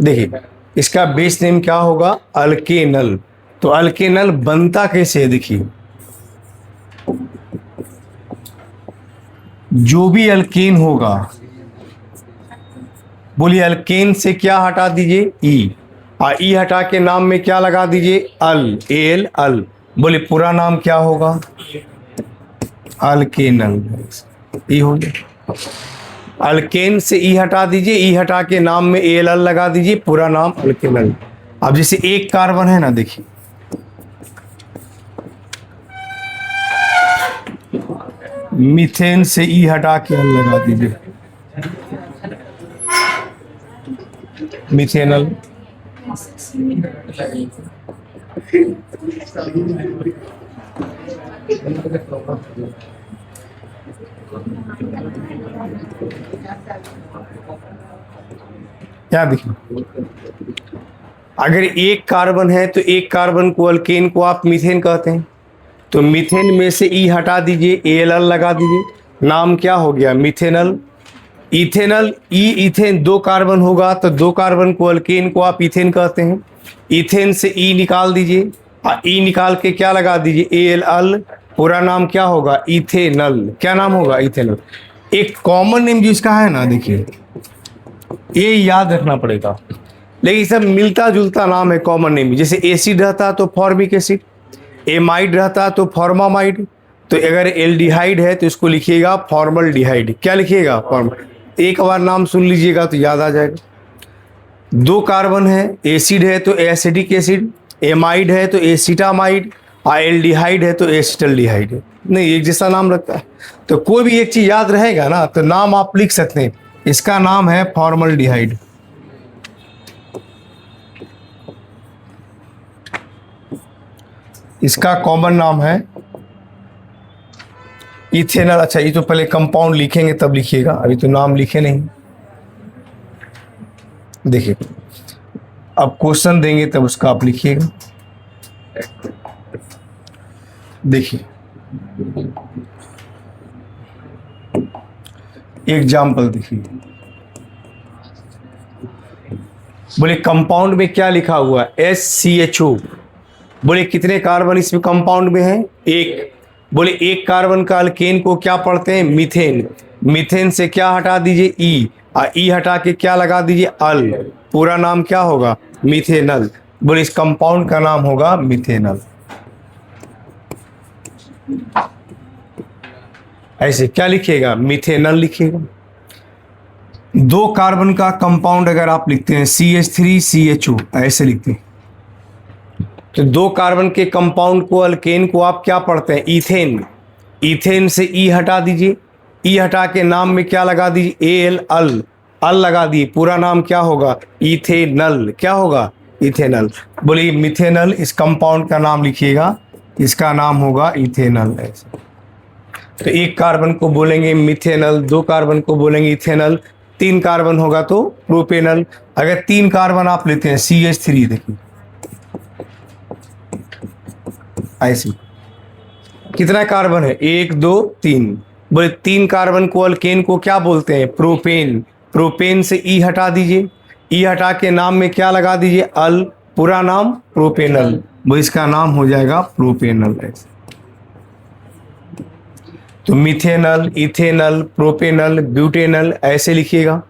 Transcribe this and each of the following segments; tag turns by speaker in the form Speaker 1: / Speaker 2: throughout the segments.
Speaker 1: देखिए इसका base name क्या होगा, अल्केनल। तो अल्केनल बनता कैसे है, देखिए जो भी अल्केन होगा, बोलिए अल्केन से क्या हटा दीजिए, ई, और ई हटा के नाम में क्या लगा दीजिए, अल, एल अल। बोले पूरा नाम क्या होगा, अल्केनल। ई हो गया। अल्केन से ई हटा दीजिए, ई हटा के नाम में एल अल लगा दीजिए, पूरा नाम अल्केनल। अब जैसे एक कार्बन है ना, देखिए मीथेन से ई हटा के अल लगा दीजिए, मिथेनल। क्या देखिए, अगर एक कार्बन है तो एक कार्बन को, अल्केन को आप मीथेन कहते हैं। तो मीथेन में से ई हटा दीजिए, एल एल लगा दीजिए, नाम क्या हो गया, मिथेनल। इथेनल, ई इथेन, दो कार्बन होगा तो दो कार्बन को, अल्केन को आप इथेन कहते हैं। इथेन से ई निकाल दीजिए, और ई निकाल के क्या लगा दीजिए, एल अल, पूरा नाम क्या होगा, इथेनल। क्या नाम होगा, इथेनल। एक कॉमन नेम जिसका है ना, देखिए ये याद रखना पड़ेगा, लेकिन सब मिलता जुलता नाम है कॉमन नेम। जैसे एसिड रहता तो फॉर्मिक एसिड, एमाइड रहता तो फॉर्मामाइड, तो अगर एल्डिहाइड है तो इसको लिखिएगा फॉर्मलडिहाइड। क्या लिखिएगा, फॉर्मल। एक बार नाम सुन लीजिएगा तो याद आ जाएगा। दो कार्बन है, एसिड है तो एसिडिक एसिड, एमाइड है तो एसिटामाइड, और एल्डिहाइड है तो एसिटल्डिहाइड है। नहीं, एक जैसा नाम रखता है। तो कोई भी एक चीज याद रहेगा ना तो नाम आप लिख सकते हैं। इसका नाम है फॉर्मलडिहाइड। इसका कॉमन नाम है इथेनल। अच्छा, ये तो पहले कंपाउंड लिखेंगे तब लिखिएगा, अभी तो नाम लिखे नहीं। देखिए अब क्वेश्चन देंगे तब उसका आप लिखिएगा। देखिए एग्जाम्पल देखिए, बोले कंपाउंड में क्या लिखा हुआ है, SCHO। बोले कितने कार्बन इसमें कंपाउंड में है, एक। बोले एक कार्बन का अल्केन को क्या पढ़ते हैं, मीथेन। मीथेन से क्या हटा दीजिए, ई, और ई हटा के क्या लगा दीजिए, अल, पूरा नाम क्या होगा, मिथेनल। बोले इस कंपाउंड का नाम होगा मिथेनल। ऐसे क्या लिखिएगा, मिथेनल लिखिएगा। दो कार्बन का कंपाउंड अगर आप लिखते हैं CH3CHO, ऐसे लिखते हैं, तो दो कार्बन के कंपाउंड को, अल्केन को आप क्या पढ़ते हैं, इथेन। इथेन से ई हटा दीजिए, ई हटा के नाम में क्या लगा दीजिए, एल अल, अल लगा दिए, पूरा नाम क्या होगा, इथेनल। क्या होगा, इथेनल। बोलिए मिथेनल, इस कंपाउंड का नाम लिखिएगा, इसका नाम होगा इथेनल। ऐसे तो एक कार्बन को बोलेंगे मिथेनल, दो कार्बन को बोलेंगे इथेनल, तीन कार्बन होगा तो प्रोपेनल। अगर तीन कार्बन आप लेते हैं CH3, देखिए ऐसे कितना कार्बन है, एक दो तीन। बोले तीन कार्बन को, अल्केन को क्या बोलते हैं, प्रोपेन। प्रोपेन से ई हटा दीजिए, ई हटा के नाम में क्या लगा दीजिए, अल, पूरा नाम प्रोपेनल। वो इसका नाम हो जाएगा प्रोपेनल। ऐसे तो मिथेनल, इथेनल, प्रोपेनल, ब्यूटेनल ऐसे लिखिएगा।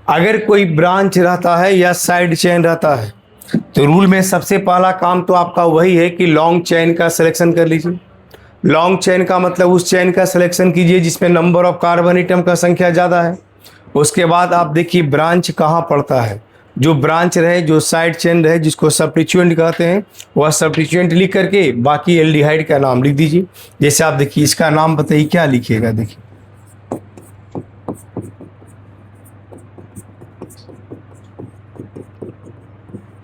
Speaker 1: अगर कोई ब्रांच रहता है या साइड चेन रहता है तो रूल में सबसे पहला काम तो आपका वही है कि लॉन्ग चेन का सिलेक्शन कर लीजिए। लॉन्ग चेन का मतलब उस चेन का सिलेक्शन कीजिए जिसमें नंबर ऑफ कार्बन एटम का संख्या ज़्यादा है। उसके बाद आप देखिए ब्रांच कहाँ पड़ता है, जो ब्रांच रहे, जो साइड चेन रहे, जिसको सब्स्टिट्यूएंट कहते हैं, वह सब्स्टिट्यूएंट लिख करके बाकी एल्डिहाइड का नाम लिख दीजिए। जैसे आप देखिए इसका नाम बताइए, क्या लिखिएगा, देखिए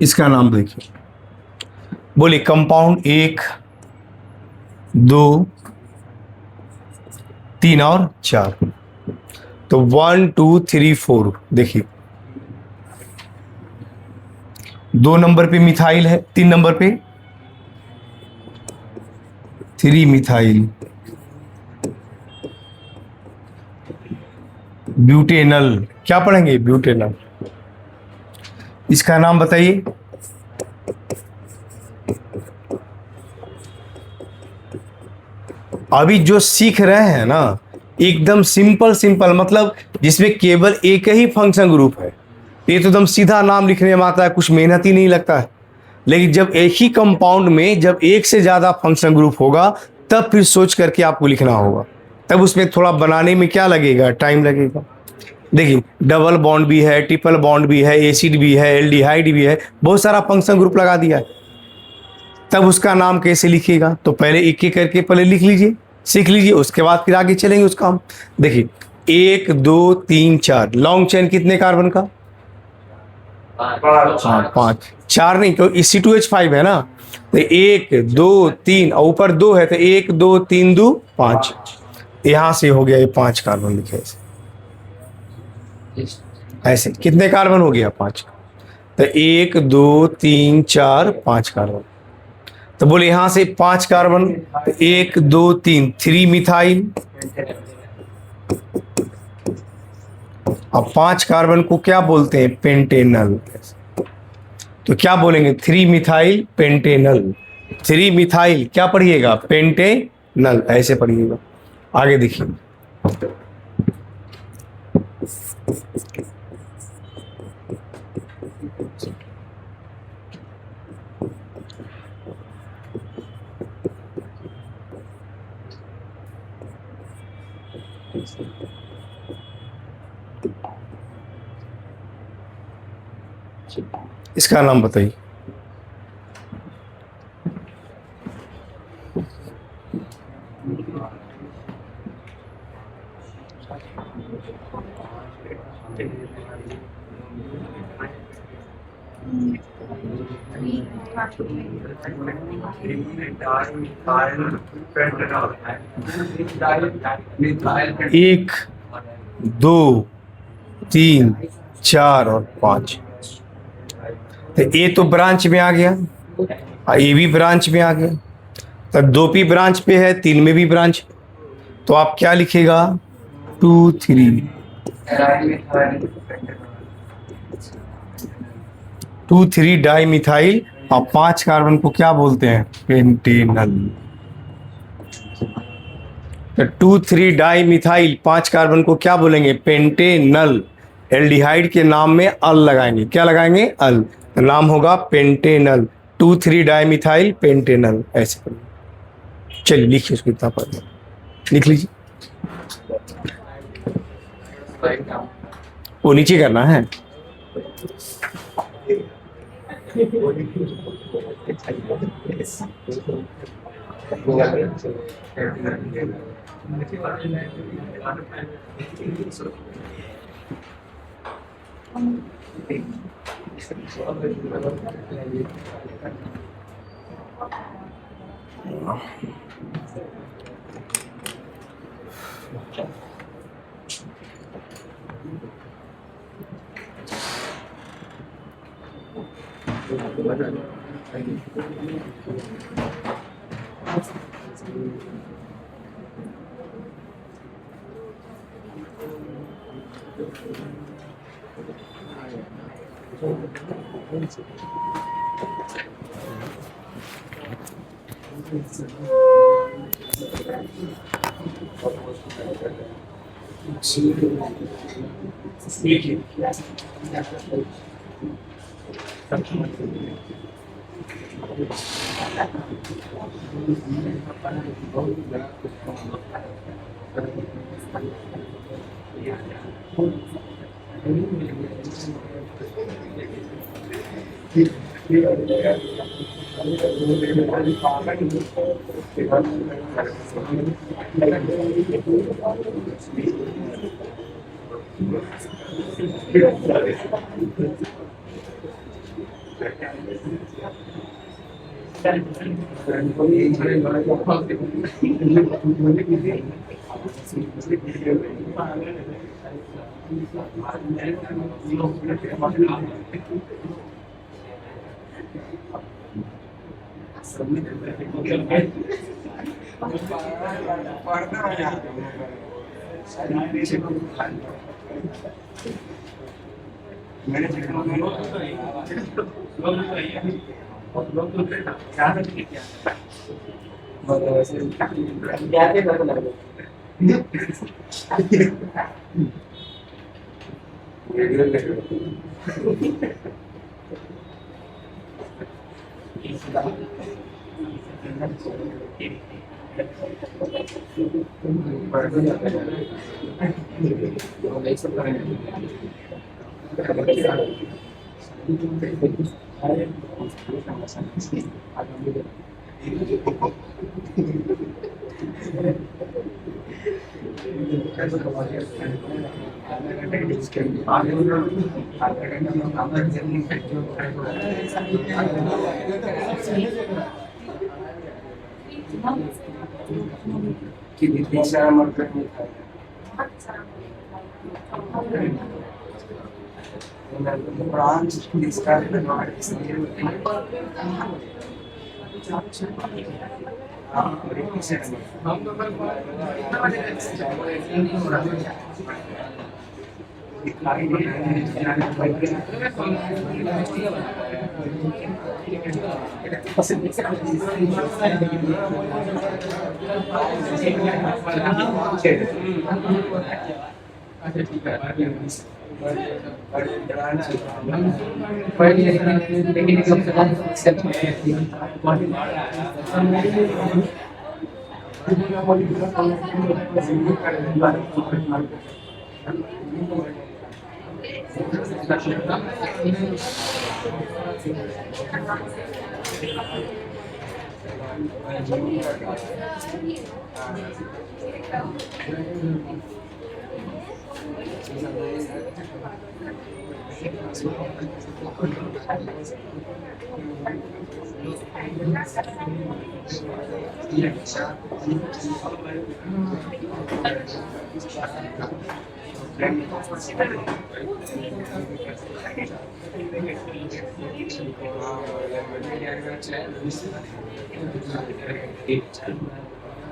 Speaker 1: इसका नाम देखिए। बोलिए कंपाउंड 1 2 3 और 4, तो 1 2 3 4। देखिए 2 नंबर पे मिथाइल है, 3 नंबर पे 3 मिथाइल। ब्यूटेनल, क्या पढ़ेंगे, ब्यूटेनल। इसका नाम बताइए। अभी जो सीख रहे हैं ना, एकदम सिंपल सिंपल, मतलब जिसमें केवल एक ही फंक्शन ग्रुप है, ये तो एकदम सीधा नाम लिखने में आता है, कुछ मेहनत ही नहीं लगता है। लेकिन जब एक ही कंपाउंड में जब एक से ज्यादा फंक्शन ग्रुप होगा, तब फिर सोच करके आपको लिखना होगा। तब उसमें थोड़ा बनाने में क्या लगेगा, टाइम लगेगा। देखिए, डबल बॉन्ड भी है, ट्रिपल बॉन्ड भी है, एसिड भी है, एल्डिहाइड भी है, बहुत सारा फंक्शन ग्रुप लगा दिया है। तब उसका नाम कैसे लिखिएगा, तो पहले एक एक करके पहले लिख लीजिए, सीख लीजिए, उसके बाद फिर आगे चलेंगे उसका हम। देखिए, 1 2 3 4 लॉन्ग चेन कितने कार्बन का? हाँ, 5। 4 नहीं तो C2H5 है ना, तो 1 2 3 और ऊपर 2 है, तो 1 2 3 2 5। यहां से हो गया ये 5 कार्बन लिखे ऐसे। ऐसे कितने कार्बन हो गया? 5। तो 1 2 3 4 5 कार्बन। तो बोले यहां से 5 कार्बन, तो 1 2 3 3 मिथाइल। अब 5 कार्बन को क्या बोलते हैं? पेंटेनल। तो क्या बोलेंगे? 3 मिथाइल पेंटेनल। 3 मिथाइल क्या पढ़िएगा? पेंटेनल, ऐसे पढ़िएगा। आगे देखिए, इसका नाम बताइए। एक 2 3 4 और 5। तो ए तो ब्रांच में आ गया, और ए भी ब्रांच में आ गया। तो 2 भी ब्रांच पे है, 3 में भी ब्रांच। तो आप क्या लिखेगा? 2 3 डाई मिथाइल। और 5 कार्बन को क्या बोलते हैं? पेंटेनल। तो 2 3 डाई मिथाइल 5 कार्बन को क्या बोलेंगे? पेंटेनल। एल्डिहाइड के नाम में अल लगाएंगे, क्या लगाएंगे? अल। तो नाम होगा पेंटेनल। 2 3 डाई मिथाइल पेंटेनल, ऐसे करिए। चलिए लिखिए उसको, इतना पढ़ लिख लीजिए। वो नीचे करना है।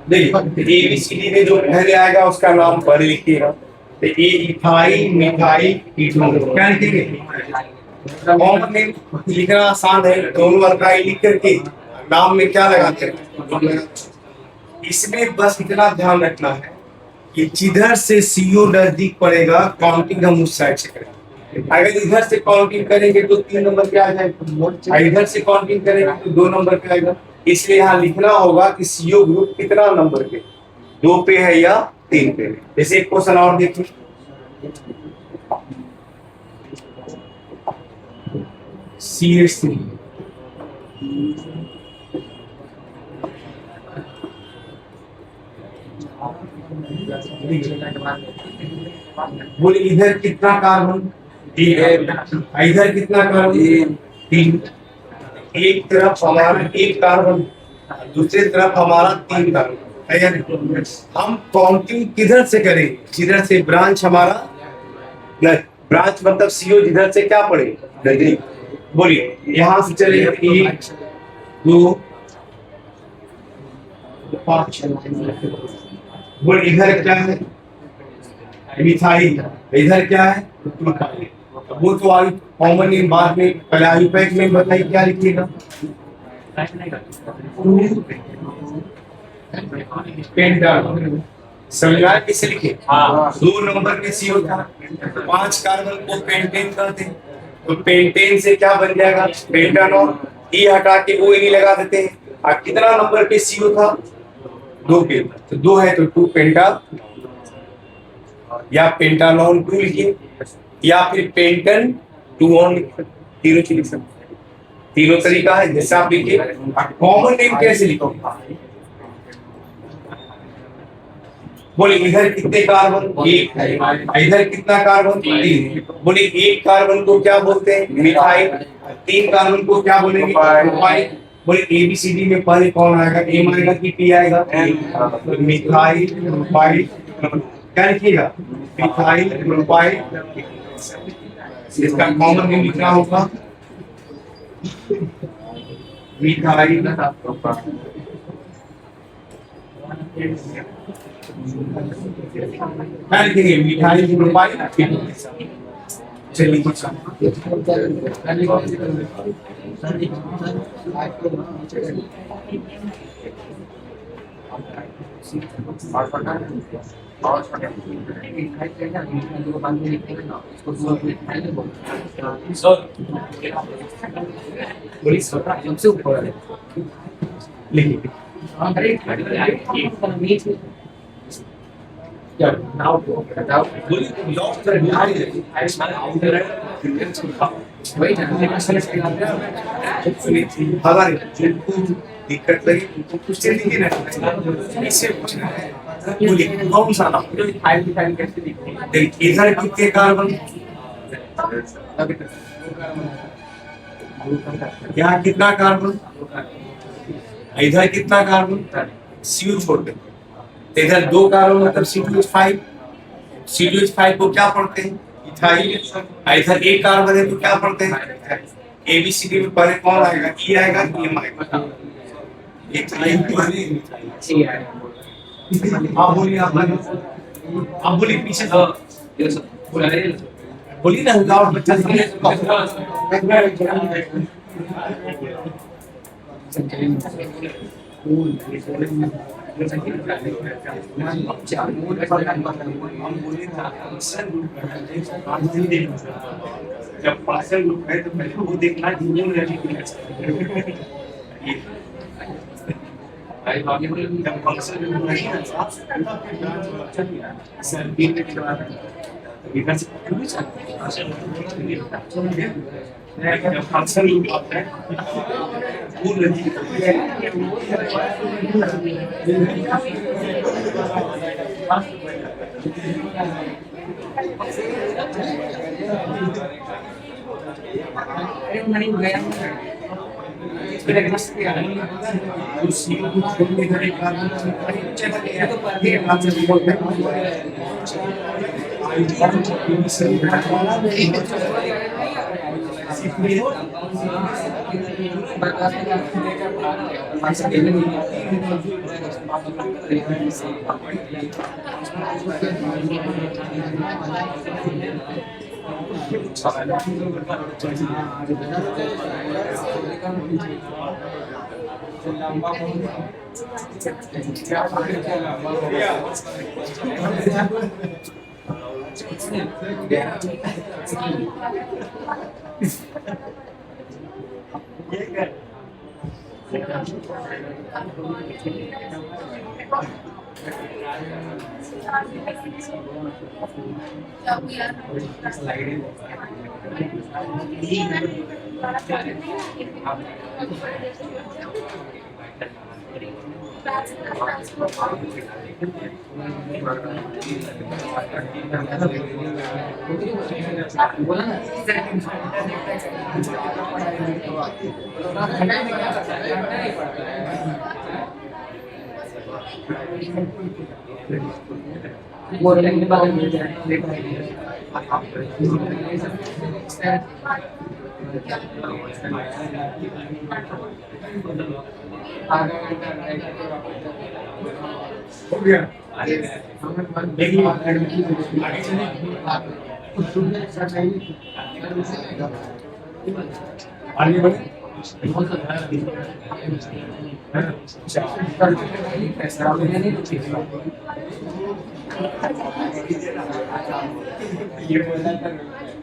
Speaker 1: देखिए ABCD में जो पहले आएगा उसका नाम पर लिखिएगा। तो ये इथाइल मिथाइल कीटोन क्या लिखेंगे? कॉमन नेम लिखना आसान है, दोनों अल्काइल लिख करके नाम में क्या लगाते हैं। इसमें बस इतना ध्यान रखना है कि जिधर से CO नजदीक पड़ेगा काउंटिंग हम उस साइड से करेंगे। अगर इधर से काउंटिंग करेंगे तो 3 नंबर पे आ जाएगा, इधर से काउंटिंग करेंगे तो 2 नंबर पे आएगा। इसलिए यहाँ लिखना होगा कि CO ग्रुप कितना नंबर पे, 2 पे है या 3 पे। जैसे एक क्वेश्चन और देखिए, CH3 बोले इधर कितना कार्बन, इधर कितना कार्बन, 3। एक तरफ हमारा 1 कार्बन, दूसरी तरफ हमारा 3 कार्बन है या नहीं। हम काउंटिंग किधर से करें? जिधर से ब्रांच हमारा नहीं, ब्रांच मतलब CO जिधर से क्या पड़े नजदीक। बोलिए यहां से चले 1 2 5। बोल इधर क्या है? मिथाइल। इधर क्या है? मिथाइल। वो तो आई कॉमन नेम बाद में, पहले आयुपैक में बताइए क्या लिखिएगा। पेंटानॉल समझा किसे लिखे? 2 नंबर पे CO था, 5 कार्बन को पेंटेन कहते हैं। तो पेंटेन से क्या बन जाएगा? पेंटानॉल। E हटा के ONE लगा देते हैं। अब कितना नंबर पे CO था? 2 पे, तो 2 है तो 2 पेंटा या पेंटानॉल 2 लिखिए, या फिर पेंटन 2 ऑन लिखिए। तीनों चीज लिख सकते हैं, तीनों तरीका है जैसे आप लिखिए। कॉमन नेम कैसे लिखोगे? बोले इधर कितने कार्बन? 1। इधर कितना कार्बन? 3। बोले 1 कार्बन को क्या बोलते हैं? मिथाइल। 3 कार्बन को क्या बोलेंगे? प्रोपाइल। बोले ABCD में पहले कौन आएगा? M आएगा कि P आएगा? Methyl propyl. क्या लिखिएगा? Methyl propyl. इसका कॉमन नेम लिखना होगा मिथाइल प्रोपाइल। क्या लिखेंगे? Methyl propyl. चलिए लिखिए हमारे दिक्कत लगी तो कुछ लिखी ना इससे पूछना है बोलिए कौन सा नाम इधर कितने कार्बन यहाँ कितना कार्बन इधर कितना कार्बन सीयू छोड़ दे इधर 2 कार्बन मतलब C2H5 C2H5 को क्या पढ़ते हैं इथाइल इधर 1 कार्बन है तो क्या पढ़ते हैं ABCD में पहले कौन आएगा E आएगा कि M आएगा इथाइल आप बोलिए आप बोलिए पीछे बोलिए ना लाउड बच्चा जब पार्सल ग्रुप है तो पहले वो देखना जब फंक्शन ग्रुप है सर जब फंक्शन ग्रुप आता है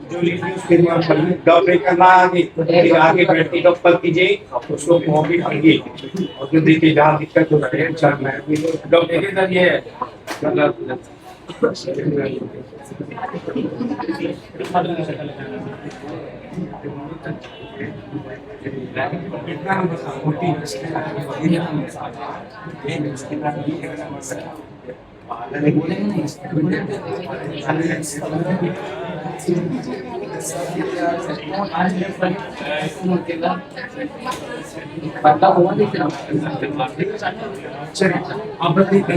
Speaker 1: जो लिखी उसके डॉक्टर करना आगे बैठती डॉक्टर कीजिए उसको कॉपी कीजिए और जो देखिए जहाँ दिक्कत हो रही है डॉक्टर के साथ ये मतलब अब बताइए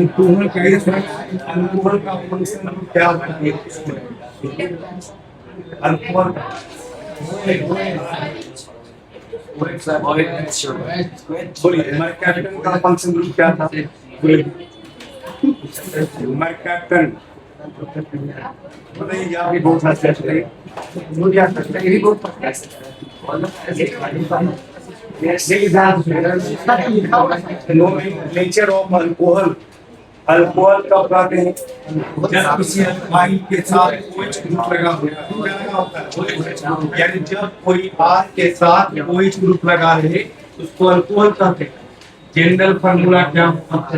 Speaker 1: अनुकूल का फंक्शन क्या होता है अनुकूल बोलिए हमारे कैप्टन का फंक्शन क्या था हमारे कैप्टन बताइए आप भी बहुत नेचर ऑफ अल्कोहल। अल्कोहल कब कहते हैं? जब किसी अल्काइल के साथ OH ग्रुप लगा होता है। क्या लगा होता है? यानी जब कोई R के साथ OH ग्रुप लगा रहे उसको अल्कोहल कहते हैं। जनरल फार्मूला क्या होता है?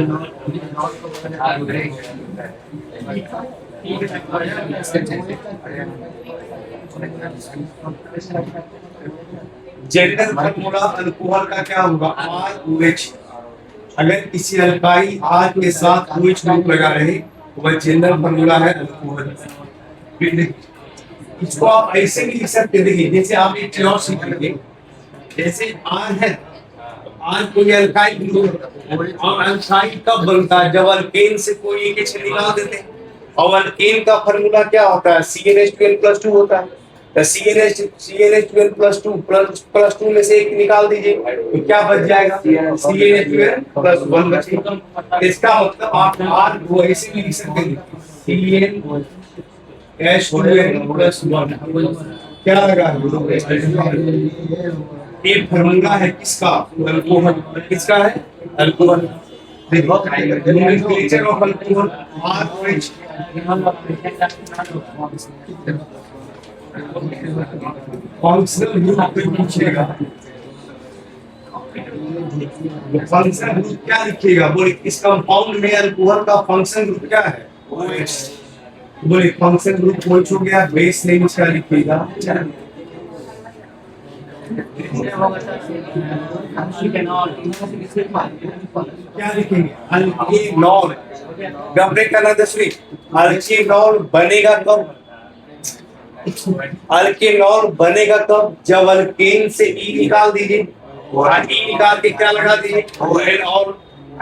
Speaker 1: जनरल फार्मूला अल्कोहल का क्या होगा? ROH। अगर किसी अल्काइल R के साथ OH ग्रुप लगा रहे तो वह जनरल फार्मूला है अल्कोहल। इसको आप ऐसे भी लिख सकते हैं, देखिए जैसे आप एक चीज और सीखेंगे, जैसे R है तो R कोई अल्काइल ग्रुप, और अल्काइल कब बनता है? जब अल्केन से कोई एक एच निकाल देते हैं। और अल्केन का फार्मूला क्या होता है? CnH2n+2 होता है। तो CnH2n+2 प्लस 2 में से एक निकाल दीजिए तो क्या बच जाएगा? CnH2n+1 बचेगा। इसका मतलब आप R को ऐसे भी लिख सकते हैं, CnH2n+1। क्या लगा? ये फार्मूला है किसका? अल्कोहल। किसका है? अल्कोहल। देखो nomenclature of alcohol ROH। Functional group पे पूछेगा, फंक्शनल ग्रुप क्या लिखिएगा? बोले इस कंपाउंड में अल्कोहल का फंक्शनल ग्रुप क्या है? OH। बोले फंक्शनल ग्रुप OH हो गया, बेस नेम क्या लिखिएगा? क्या लिखेंगे? अल्केनॉल। घबरे का ना दसवीं, अल्केनॉल बनेगा कब? अल्केनॉल बनेगा कब? जब अल्केन से ई निकाल दीजिए और ई निकाल के क्या लगा दीजिए? और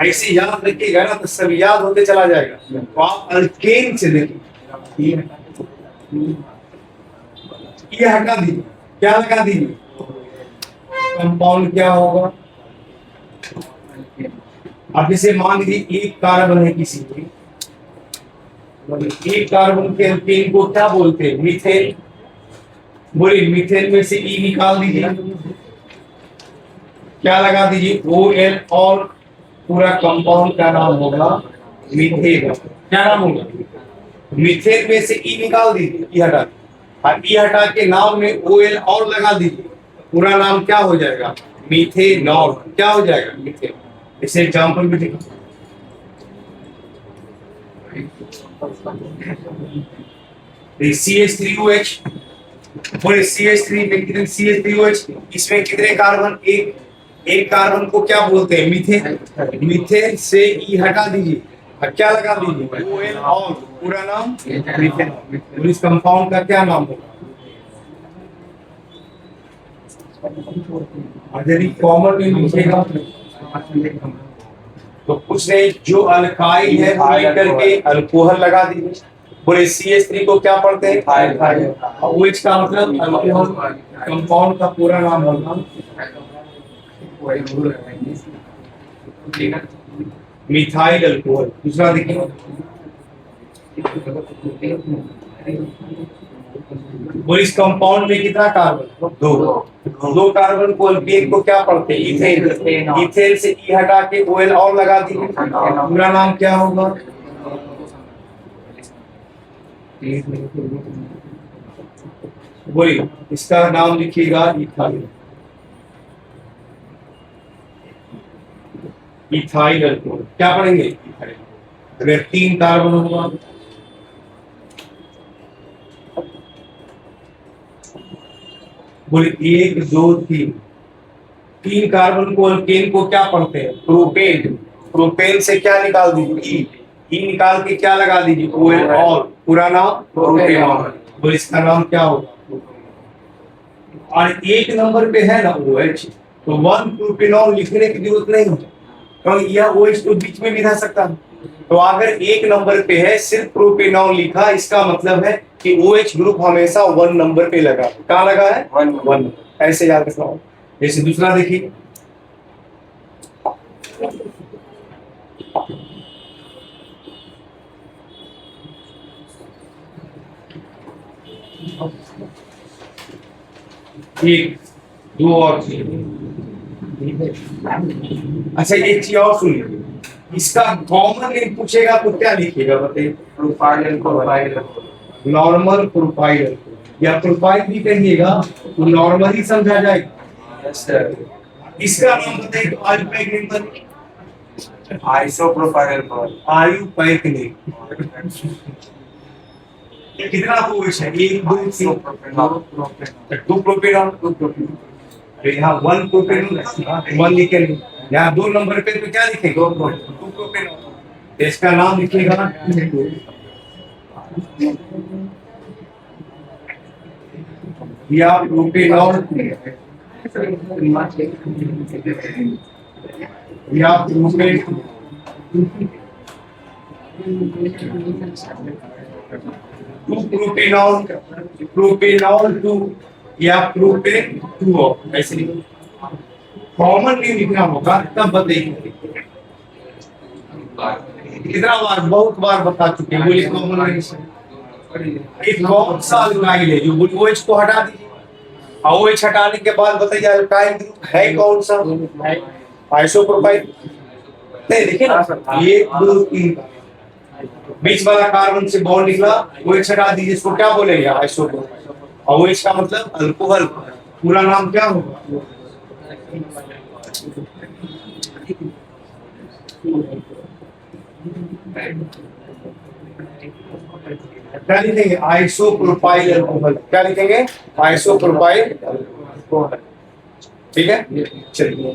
Speaker 1: ऐसे याद रखिएगा ना तो सब याद होते चला जाएगा। तो आप अल्केन से देखिए, ये हटा दीजिए, क्या लगा दीजिए? कंपाउंड क्या होगा? अब जैसे मान लीजिए एक कार्बन है किसी की, एक कार्बन के एल्केन को क्या बोलते हैं? मीथेन। बोलिए मीथेन में से ई निकाल दीजिए, क्या लगा दीजिए? OL, और पूरा कंपाउंड का नाम होगा मीथेन। क्या नाम होगा? मीथेन में से ई निकाल दीजिए, ई हटा, और ई हटा के नाम में OL और लगा दीजिए, पूरा नाम क्या हो जाएगा? मीथेनॉल। क्या हो जाएगा? मीथेन। इसे एग्जांपल भी देखो, CH3OH। बोले CH3 में कितने? CH3OH, इसमें कितने कार्बन? एक कार्बन को क्या बोलते हैं? मीथेन। मीथेन से ई हटा दीजिए और क्या लगा दीजिए? OL, और पूरा नाम मीथेन। इस कंपाउंड का क्या नाम होगा? यदि कॉमन में लिखिएगा तो कुछ नहीं, जो अल्काइल है वो करके अल्कोहल लगा दीजिए। बोले CH3 को क्या पढ़ते हैं? OH का मतलब अल्कोहल। कंपाउंड का पूरा नाम होगा मिथाइल अल्कोहल। दूसरा देखिए, बोले इस कंपाउंड में कितना कार्बन? दो कार्बन को अल्केन को क्या पढ़ते हैं? इथेन। इथेन से ई हटा के OL और लगा दीजिए, पूरा नाम क्या होगा? वही इसका नाम लिखिएगा इथाइल। Ethyl alcohol. क्या पढ़ेंगे? इथाइल। अगर 3 कार्बन होगा, बोले 1 2 3 कार्बन को अल्केन को क्या पढ़ते हैं? प्रोपेन। प्रोपेन से क्या निकाल दीजिए? ई निकाल के क्या लगा दीजिए? OL, और पूरा नाम प्रोपेनॉल। बोले इसका नाम क्या होगा? और 1 नंबर पे है ना OH, तो 1 प्रोपेनॉल लिखने की जरूरत नहीं है, क्योंकि यह OH तो बीच में भी रह सकता है। तो अगर 1 नंबर पे है सिर्फ प्रोपेनॉल लिखा, इसका मतलब है कि OH ग्रुप हमेशा 1 नंबर पे लगा। कहाँ लगा है? 1। ऐसे याद रखना। जैसे दूसरा देखिए, एक दो और अच्छा एक चीज और सुनिए, इसका कॉमन नेम पूछेगा तो क्या लिखिएगा बताइए? प्रोफाइल, नॉर्मल प्रोफाइल या प्रोफाइल भी कहिएगा तो नॉर्मल ही समझा जाएगा। Yes sir. इसका नाम बताइए तो IUPAC name, isopropyl, IUPAC name. कितना OH है? एक दो तीन, दो प्रोपेनॉल, यहाँ वन प्रोपेनॉल, वन लिखे नहीं, यहाँ दो नंबर पे तो क्या लिखेंगे? दो प्रोपेनॉल। इसका नाम लिखिएगा या प्रोपेनॉल या प्रोपेनॉल, प्रोपेनॉल टू या प्रोपेन टू, ऐसे कॉमन नेम लिखना होगा तब बताइए। कितना बार, बहुत बार बता चुके हैं, बोलिए कॉमन नेम। एक कौन सा अल्काइल है जो OH को हटा दीजिए, OH हटाने के बाद बताइए अल्काइल ग्रुप है कौन सा? आइसोप्रोपाइल। नहीं देखिए ना, एक दो तीन, बीच वाला कार्बन से बॉन्ड निकला, OH हटा दीजिए, इसको क्या बोलेंगे? आइसोप्रोपाइल। OH का मतलब अल्कोहल, पूरा नाम क्या होगा? क्या लिखेंगे? Isopropyl alcohol. क्या लिखेंगे? Isopropyl alcohol. ठीक है, चलिए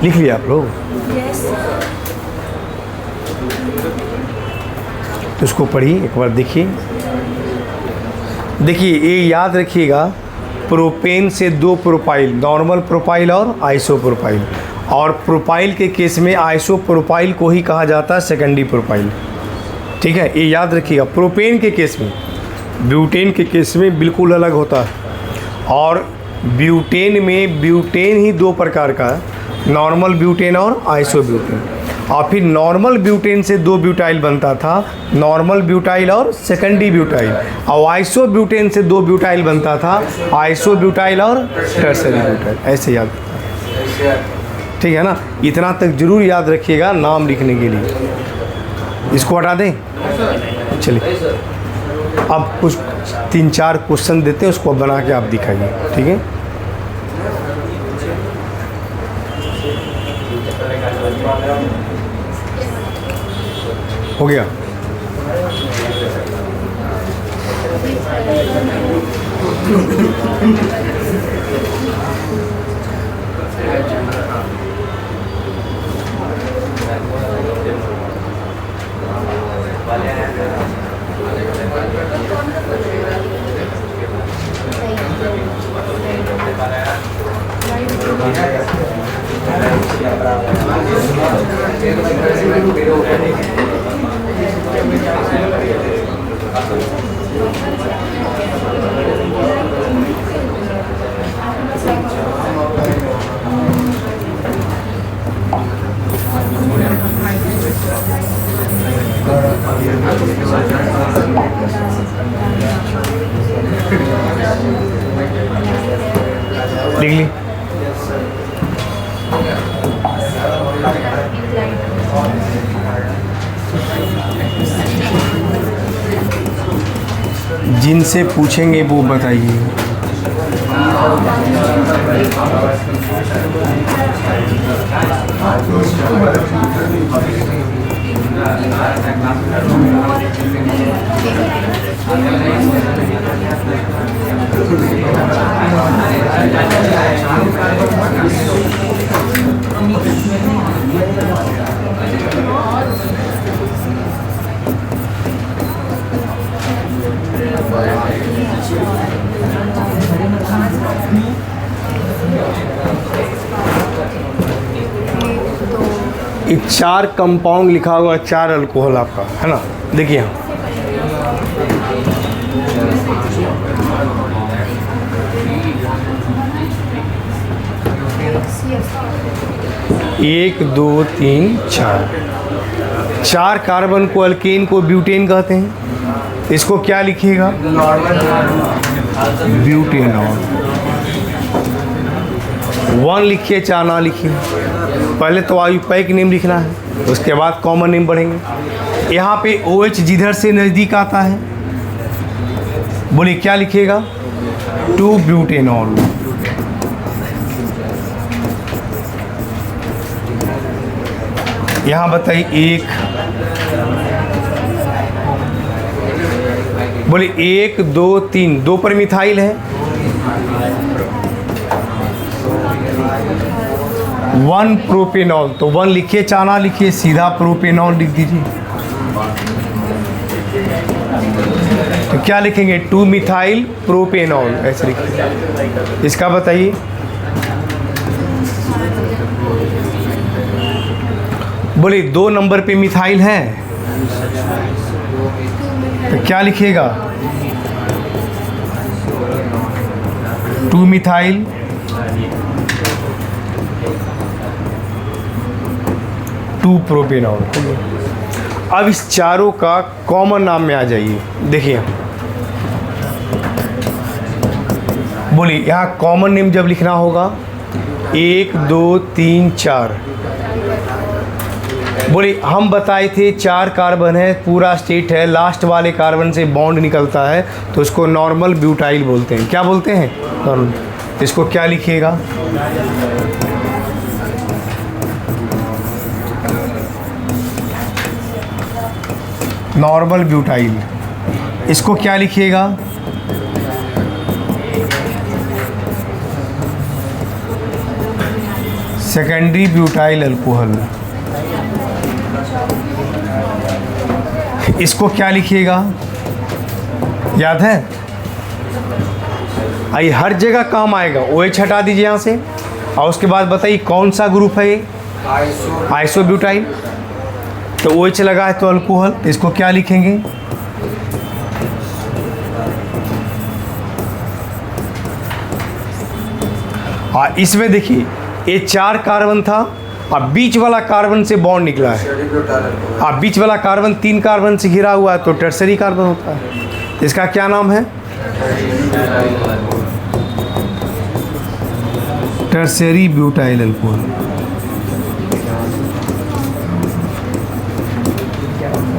Speaker 1: लिख लिया आप लोग? तो इसको पढ़िए एक बार, देखिए देखिए ये याद रखिएगा, प्रोपेन से दो प्रोपाइल, नॉर्मल प्रोपाइल और आइसोप्रोपाइल, और प्रोपाइल के केस में आइसोप्रोपाइल को ही कहा जाता है सेकेंडरी प्रोपाइल। ठीक है, ये याद रखिएगा। प्रोपेन के केस में, ब्यूटेन के केस में बिल्कुल अलग होता है। और ब्यूटेन में ब्यूटेन ही दो प्रकार का है, नॉर्मल ब्यूटेन और आइसोब्यूटेन। और फिर नॉर्मल ब्यूटेन से दो ब्यूटाइल बनता था, नॉर्मल ब्यूटाइल और सेकेंडरी ब्यूटाइल। और आइसोब्यूटेन से दो ब्यूटाइल बनता था, आइसोब्यूटाइल और टर्सरी ब्यूटाइल। ऐसे याद, ठीक है ना? इतना तक जरूर याद रखिएगा नाम लिखने के लिए। इसको हटा दें, चलिए अब कुछ 3-4 क्वेश्चन देते हैं, उसको बना के आप दिखाइए। ठीक है, हो गया? लिख ली? जिनसे पूछेंगे वो बताइए। ये 4 कंपाउंड लिखा हुआ, 4 अल्कोहल आपका है ना। देखिए यहाँ 1 2 3 4 कार्बन को अल्केन को ब्यूटेन कहते हैं। इसको क्या लिखिएगा? ब्यूटेनॉल। 1 लिखिए, 4 ना लिखिए। पहले तो आयुपैक नेम लिखना है, उसके बाद कॉमन नेम बढ़ेंगे। यहाँ पे OH जिधर से नज़दीक आता है, बोलिए क्या लिखिएगा? 2 ब्यूटेनॉल। यहाँ बताइए 1, बोलिए 1 2 3, 2 पर मिथाइल है। 1 प्रोपेनॉल, तो 1 लिखिए, चाना लिखिए, सीधा प्रोपेनॉल लिख दीजिए। तो क्या लिखेंगे? 2 मिथाइल प्रोपेनॉल, ऐसे लिखिए। इसका बताइए। बोलिए 2 नंबर पे मिथाइल है, तो क्या लिखिएगा? 2 मिथाइल, 2 प्रोपेनॉल। अब इस चारों का कॉमन नाम में आ जाइए। देखिए बोलिए यहाँ कॉमन नेम जब लिखना होगा 1 2 3 4। बोलिए हम बताए थे 4 कार्बन है, पूरा स्टेट है, लास्ट वाले कार्बन से बॉन्ड निकलता है तो उसको नॉर्मल ब्यूटाइल बोलते हैं। क्या बोलते हैं? नॉर्मल। इसको क्या लिखिएगा? Normal butyl. इसको क्या लिखिएगा? Secondary butyl alcohol. इसको क्या लिखिएगा? याद है? आइए हर जगह काम आएगा। OH हटा दीजिए यहाँ से, और उसके बाद बताइए कौन सा ग्रुप है ये? आइसोब्यूटाइल। तो OH लगा है तो अल्कोहल, तो इसको क्या लिखेंगे? इसमें देखिए ये 4 कार्बन था, अब बीच वाला कार्बन से बॉन्ड निकला है। अब बीच वाला कार्बन 3 कार्बन से घिरा हुआ है तो टर्सरी कार्बन होता है। तो इसका क्या नाम है? Tertiary butyl alcohol.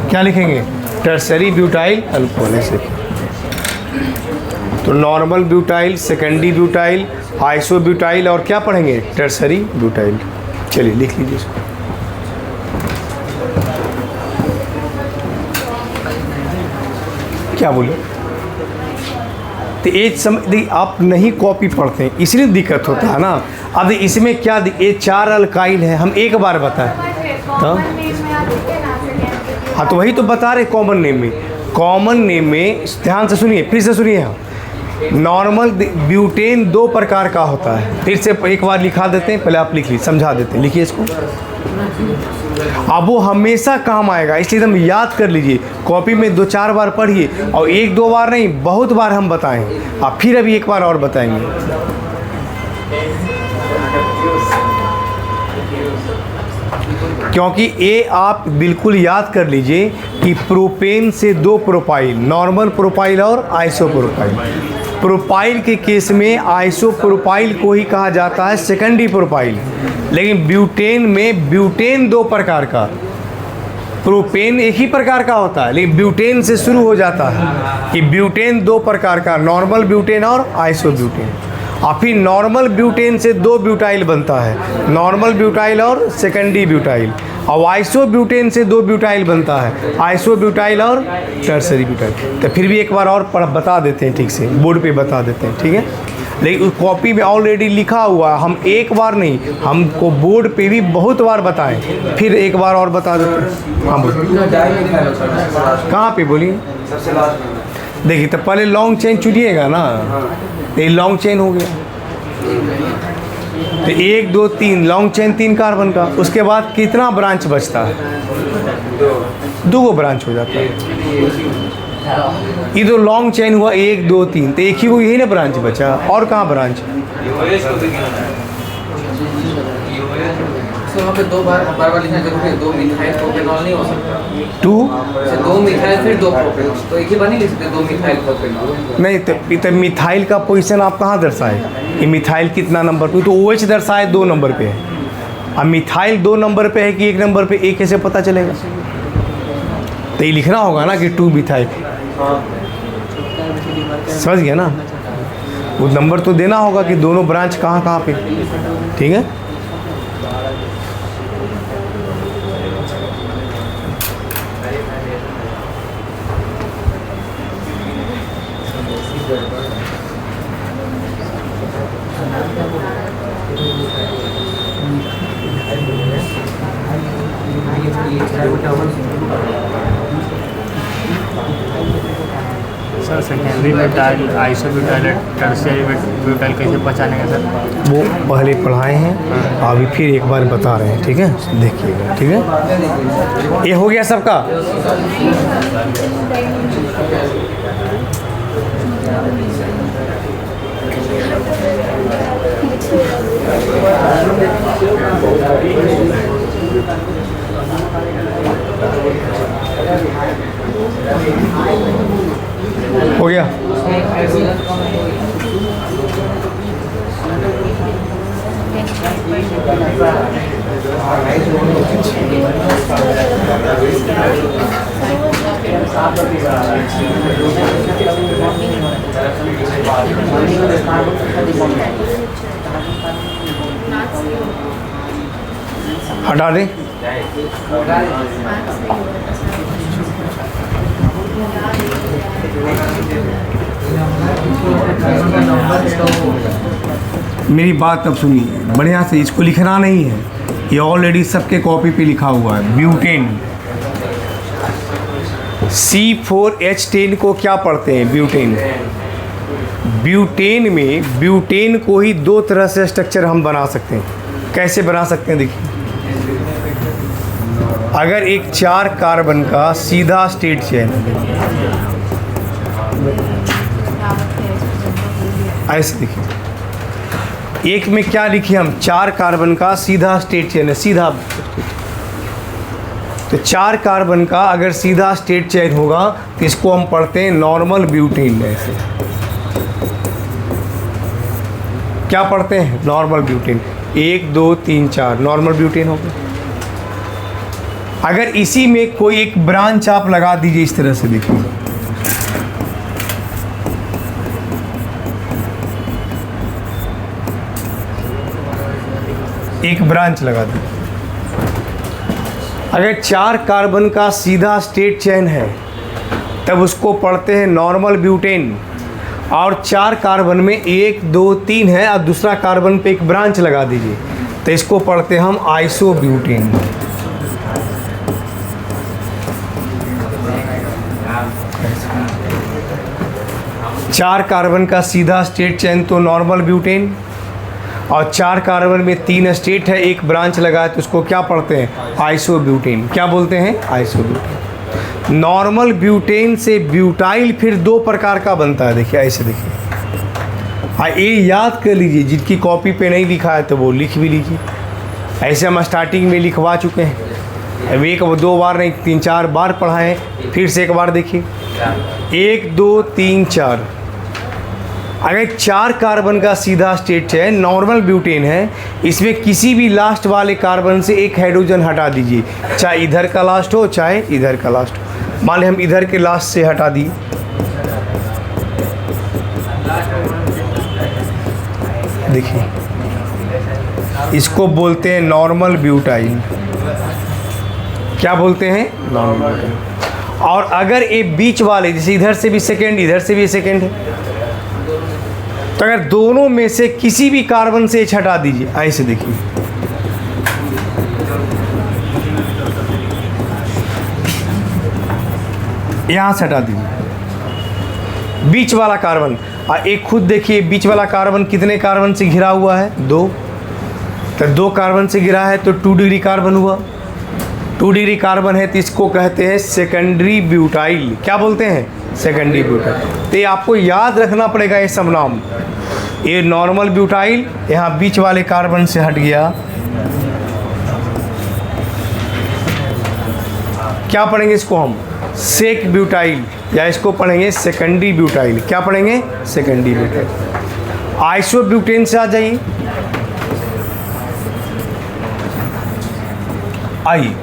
Speaker 1: क्या लिखेंगे? टर्सरी ब्यूटाइल अल्कोहल ऐसे। तो normal butyl, secondary butyl, isobutyl और क्या पढ़ेंगे? Tertiary butyl. चलिए लिख लीजिए इसको। क्या बोले? तो एक समय आप नहीं कॉपी पढ़ते हैं इसलिए दिक्कत होता है ना। अब इसमें क्या ये 4 अल्काइल है, हम एक बार बताएं तो हाँ, तो वही तो बता रहे कॉमन नेम में। कॉमन नेम में ध्यान से सुनिए, फिर से सुनिए। हम नॉर्मल ब्यूटेन 2 प्रकार का होता है। फिर से एक बार लिखा देते हैं, पहले आप लिख लीजिए, समझा देते हैं। लिखिए इसको। अब वो हमेशा काम आएगा, इसलिए एकदम याद कर लीजिए। कॉपी में 2-4 बार पढ़िए, और 1-2 बार नहीं, बहुत बार हम बताएं। अब फिर अभी एक बार और बताएंगे। क्योंकि ये आप बिल्कुल याद कर लीजिए कि प्रोपेन से 2 प्रोपाइल, नॉर्मल प्रोपाइल और आइसोप्रोपाइल। प्रोपाइल के केस में आइसोप्रोपाइल को ही कहा जाता है सेकेंडरी प्रोपाइल, लेकिन ब्यूटेन में ब्यूटेन 2 प्रकार का, प्रोपेन एक ही प्रकार का होता है, लेकिन ब्यूटेन से शुरू हो जाता है कि ब्यूटेन 2 प्रकार का, नॉर्मल ब्यूटेन और आइसोब्यूटेन। और फिर नॉर्मल ब्यूटेन से 2 ब्यूटाइल बनता है, नॉर्मल ब्यूटाइल और सेकेंडरी ब्यूटाइल। और आइसोब्यूटेन से 2 ब्यूटाइल बनता है, आइसोब्यूटाइल और टर्सरी ब्यूटाइल। तो फिर भी एक बार और बता देते हैं, ठीक से बोर्ड पे बता देते हैं, ठीक है। लेकिन उस कॉपी में ऑलरेडी लिखा हुआ, हम एक बार नहीं, हमको बोर्ड पे भी बहुत बार बताएं। फिर एक बार और बता देते हैं। हाँ बोलिए, कहाँ पे बोलिए? देखिए तो पहले लॉन्ग चेन चुनिएगा ना, ये लॉन्ग चेन हो गया। तो 1 2 3 लॉन्ग चेन 3 कार्बन का। उसके बाद कितना ब्रांच बचता है? 2 ब्रांच हो जाता है। ये तो लॉन्ग चेन हुआ 1 2 3, तो एक ही को यही ना ब्रांच बचा, और कहाँ ब्रांच?
Speaker 2: तो वहाँ पे दो बार बार लिखना जरूरी है। 2 मिथाइल प्रोपेनॉल नहीं हो सकता।
Speaker 1: 2
Speaker 2: 2 मिथाइल फिर 2 प्रोपेनॉल, तो एक ही बार नहीं लिख सकते 2 मिथाइल प्रोपेनॉल।
Speaker 1: नहीं, तो मिथाइल का पोजीशन आप कहाँ दर्शाए? ये मिथाइल कितना नंबर पे? तो OH दर्शाए 2 नंबर पे है। अब मिथाइल 2 नंबर पे है कि 1 नंबर पे, एक कैसे पता चलेगा? तो ये लिखना होगा ना कि 2 मिथाइल। समझ गया ना? वो नंबर तो देना होगा कि दोनों ब्रांच कहाँ कहाँ पे। ठीक है।
Speaker 3: Sir secondary butyl, isobutyl, tertiary butyl कैसे पहचानेंगे सर?
Speaker 1: वो पहले पढ़ाए हैं, अभी फिर एक बार बता रहे हैं। ठीक है, देखिएगा। ठीक है, ये हो गया सबका। हो गया। हटा दें। मेरी बात अब सुनिए बढ़िया से, इसको लिखना नहीं है, ये ऑलरेडी सबके कॉपी पे लिखा हुआ है। ब्यूटेन, C4H10 को क्या पढ़ते हैं? ब्यूटेन। ब्यूटेन में ब्यूटेन को ही 2 तरह से स्ट्रक्चर हम बना सकते हैं। कैसे बना सकते हैं? देखिए, अगर एक 4 कार्बन का सीधा स्टेट चेन, ऐसे देखिए, एक में क्या लिखिए हम? 4 कार्बन का सीधा स्टेट चेन है, सीधा। तो 4 कार्बन का अगर सीधा स्टेट चेन होगा तो इसको हम पढ़ते हैं नॉर्मल ब्यूटेन। ऐसे क्या पढ़ते हैं? Normal butane. 1 2 3 4 नॉर्मल ब्यूटेन होगा। अगर इसी में कोई एक ब्रांच आप लगा दीजिए इस तरह से, देखिए, एक ब्रांच लगा दी। अगर 4 कार्बन का सीधा स्टेट चेन है तब उसको पढ़ते हैं नॉर्मल ब्यूटेन। और 4 कार्बन में 1 2 3 है और दूसरा कार्बन पे एक ब्रांच लगा दीजिए तो इसको पढ़ते हैं हम आइसोब्यूटेन। चार कार्बन का सीधा स्टेट चेन तो नॉर्मल ब्यूटेन, और 4 कार्बन में 3 स्टेट है, एक ब्रांच लगा है तो उसको क्या पढ़ते हैं? आइसोब्यूटेन। क्या बोलते हैं? आइसोब्यूटेन। नॉर्मल ब्यूटेन से ब्यूटाइल फिर 2 प्रकार का बनता है। देखिए, ऐसे देखिए, हाँ, ये याद कर लीजिए। जिनकी कॉपी पे नहीं लिखा है तो वो लिख भी लीजिए। ऐसे हम स्टार्टिंग में लिखवा चुके हैं, अब 1 2 बार नहीं 3 4 बार पढ़ाएं। फिर से एक बार देखिए, 1 2 3 4। अगर 4 कार्बन का सीधा स्टेट है, नॉर्मल ब्यूटेन है, इसमें किसी भी लास्ट वाले कार्बन से एक हाइड्रोजन हटा दीजिए, चाहे इधर का लास्ट हो चाहे इधर का लास्ट हो। मान लें हम इधर के लास्ट से हटा दिए, देखिए, इसको बोलते हैं नॉर्मल ब्यूटाइल। क्या बोलते हैं? Normal butyl. और अगर ये बीच वाले, जैसे इधर से भी सेकेंड इधर से भी सेकेंड है, तो अगर दोनों में से किसी भी कार्बन से H हटा दीजिए, ऐसे देखिए, यहाँ से हटा दीजिए बीच वाला कार्बन। और एक खुद देखिए, बीच वाला कार्बन कितने कार्बन से घिरा हुआ है? 2। तो 2 कार्बन से गिरा है तो 2 डिग्री कार्बन हुआ। 2 डिग्री कार्बन है तो इसको कहते हैं सेकेंडरी ब्यूटाइल। क्या बोलते हैं? Secondary butyl. तो ये आपको याद रखना पड़ेगा ये सब नाम। ये नॉर्मल ब्यूटाइल यहाँ बीच वाले कार्बन से हट गया। क्या पढ़ेंगे इसको हम? सेक ब्यूटाइल, या इसको पढ़ेंगे सेकेंडरी ब्यूटाइल। क्या पढ़ेंगे? Secondary butyl. आइसोब्यूटेन से आ जाइए। आइए,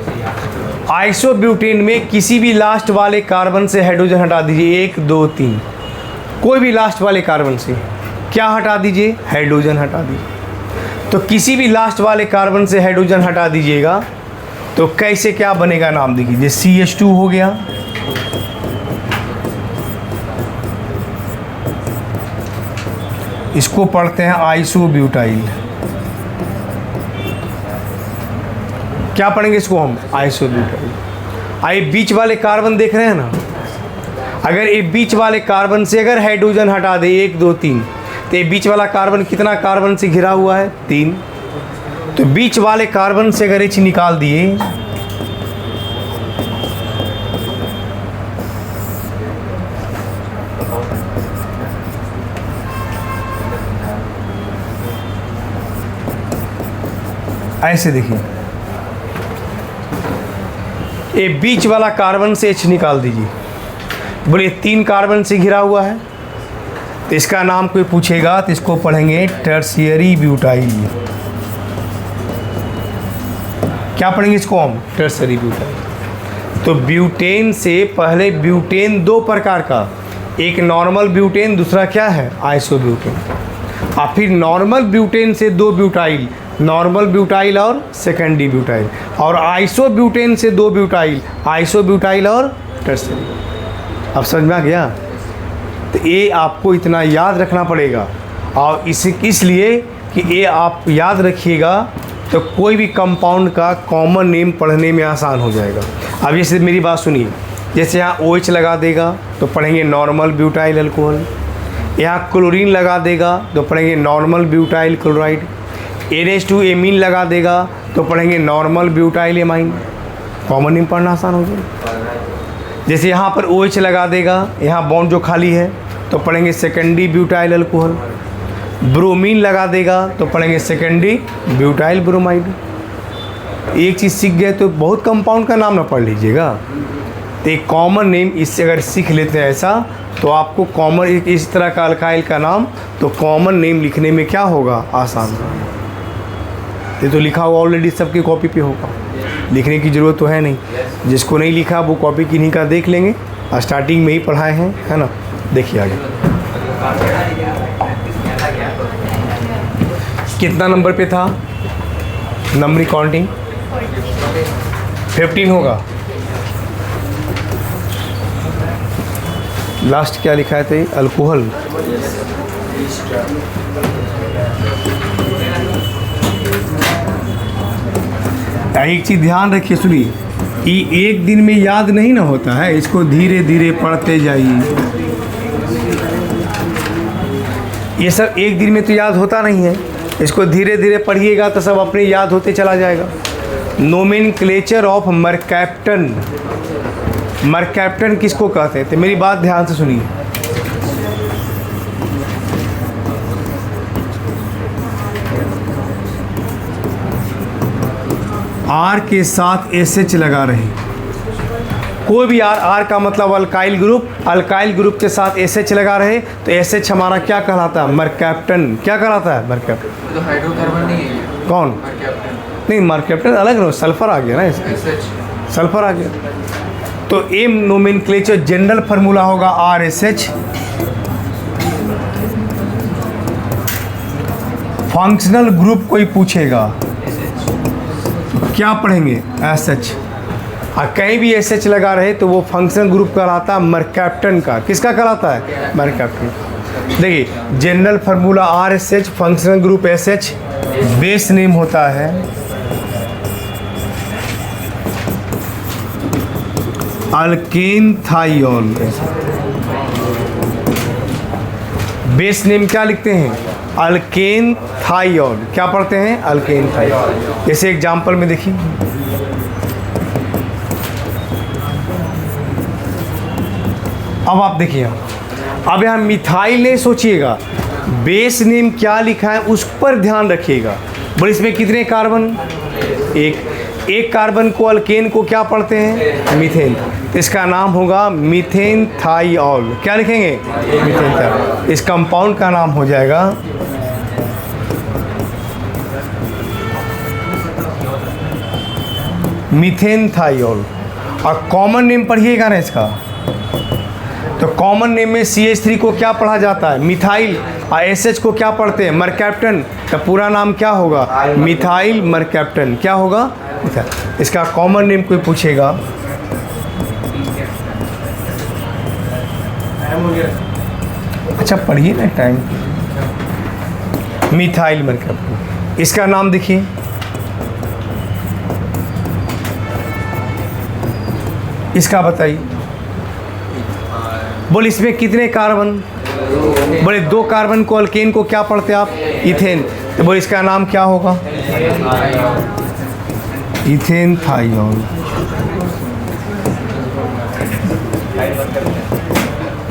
Speaker 1: आइसोब्यूटेन में किसी भी लास्ट वाले कार्बन से हाइड्रोजन हटा दीजिए। 1 2 3, कोई भी लास्ट वाले कार्बन से क्या हटा दीजिए? हाइड्रोजन हटा दीजिए। तो किसी भी लास्ट वाले कार्बन से हाइड्रोजन हटा दीजिएगा तो कैसे क्या बनेगा नाम देखिए। CH2 हो गया, इसको पढ़ते हैं आइसोब्यूटाइल। क्या पढ़ेंगे इसको हम? आइसोब्यूटाइल। आइए, बीच वाले कार्बन देख रहे हैं ना, अगर ये बीच वाले कार्बन से अगर हाइड्रोजन हटा दे 1 2 3, तो ये बीच वाला कार्बन कितना कार्बन से घिरा हुआ है? 3। तो बीच वाले कार्बन से अगर H निकाल दिए ऐसे देखिए, ये बीच वाला कार्बन से H निकाल दीजिए। बोलिए 3 कार्बन से घिरा हुआ है, तो इसका नाम कोई पूछेगा तो इसको पढ़ेंगे टर्शियरी ब्यूटाइल। क्या पढ़ेंगे इसको हम? Tertiary butyl. तो ब्यूटेन से पहले ब्यूटेन 2 प्रकार का, एक नॉर्मल ब्यूटेन, दूसरा क्या है? आइसोब्यूटेन। और फिर नॉर्मल ब्यूटेन से 2 ब्यूटाइल, नॉर्मल ब्यूटाइल और सेकेंडरी ब्यूटाइल, और आइसोब्यूटेन से 2 ब्यूटाइल, आइसोब्यूटाइल और टर्शियरी। अब समझ में आ गया? तो ये आपको इतना याद रखना पड़ेगा, और इसलिए कि ये आप याद रखिएगा तो कोई भी कंपाउंड का कॉमन नेम पढ़ने में आसान हो जाएगा। अब जैसे मेरी बात सुनिए, जैसे यहाँ OH लगा देगा तो पढ़ेंगे नॉर्मल ब्यूटाइल अल्कोहल, यहाँ क्लोरीन लगा देगा तो पढ़ेंगे normal butyl chloride, NH2 amine लगा देगा तो पढ़ेंगे normal butyl amine. Common name पढ़ना आसान हो जाएगा। जैसे यहाँ पर OH लगा देगा, यहाँ बॉन्ड जो खाली है तो पढ़ेंगे सेकेंडरी ब्यूटाइल अल्कोहल, ब्रोमीन लगा देगा तो पढ़ेंगे सेकेंडरी ब्यूटाइल ब्रोमाइड। एक चीज़ सीख गए तो बहुत कंपाउंड का नाम ना पढ़ लीजिएगा, तो एक कॉमन नेम इससे अगर सीख लेते हैं ऐसा तो आपको कॉमन इस तरह का अल्काइल का नाम तो कॉमन नेम लिखने में क्या होगा? आसान होगा। ये तो लिखा हुआ ऑलरेडी सबकी कॉपी पे होगा, लिखने की ज़रूरत तो है नहीं। जिसको नहीं लिखा वो कॉपी किन्हीं का देख लेंगे, स्टार्टिंग में ही पढ़ाए हैं, है ना। देखिए आगे कितना नंबर पे था? नंबरिंग काउंटिंग 15 होगा। लास्ट क्या लिखा है? थे अल्कोहल। एक चीज़ ध्यान रखिए, सुनिए, ये एक दिन में याद नहीं ना होता है, इसको धीरे धीरे पढ़ते जाइए। ये सब एक दिन में तो याद होता नहीं है, इसको धीरे धीरे पढ़िएगा तो सब अपने याद होते चला जाएगा। Nomenclature of mercaptan. मर्कैप्टन किसको कहते हैं? तो मेरी बात ध्यान से सुनिए। आर के साथ SH लगा रहे, कोई भी आर का मतलब अल्काइल ग्रुप के साथ SH लगा रहे तो SH हमारा क्या कहलाता है? मर्कैप्टन। क्या कहलाता है? मर्कैप्टन।
Speaker 2: तो हाइड्रोकार्बन नहीं है
Speaker 1: कौन?
Speaker 2: मर्कैप्टन।
Speaker 1: नहीं, मर्कैप्टन अलग ना, सल्फर आ गया ना इसमें, सल्फर आ गया। तो एम नोमेनक्लेचर जनरल फार्मूला होगा RSH। फंक्शनल ग्रुप कोई पूछेगा क्या पढ़ेंगे? SH। और कहीं भी SH लगा रहे तो वो फंक्शनल ग्रुप कहलाता है मर्कैप्टन का। किसका कहलाता है? मर्कैप्टन। देखिए general formula RSH, functional group SH, base name होता है अल्केन थाइऑल। बेस नेम क्या लिखते हैं? अल्केन थाइऑल। क्या पढ़ते हैं? अल्केन थाइऑल। जैसे एग्जाम्पल में देखिए, अब आप देखिए, अब यहाँ मिथाइल नहीं सोचिएगा, बेस नेम क्या लिखा है उस पर ध्यान रखिएगा। बोले इसमें कितने कार्बन? एक कार्बन को, अल्केन को क्या पढ़ते हैं? मीथेन। इसका नाम होगा मीथेन थाइऑल। क्या लिखेंगे? मीथेन थाइऑल। इस कंपाउंड का नाम हो जाएगा मीथेन थाइऑल। और कॉमन नेम पढ़िएगा ना इसका, तो कॉमन नेम में CH3 को क्या पढ़ा जाता है? मिथाइल। और SH को क्या पढ़ते हैं? मरकैप्टन। का पूरा नाम क्या होगा? Methyl mercaptan. क्या होगा? मिथाइल। इसका कॉमन नेम कोई पूछेगा, अच्छा पढ़िए ना टाइम, मिथाइल मरकैप्टन। इसका नाम देखिए, इसका बताइए। बोले इसमें कितने कार्बन? बोले 2 कार्बन को, अल्केन को क्या पढ़ते हैं आप? इथेन। तो बोले इसका नाम क्या होगा? इथेन थाइऑल।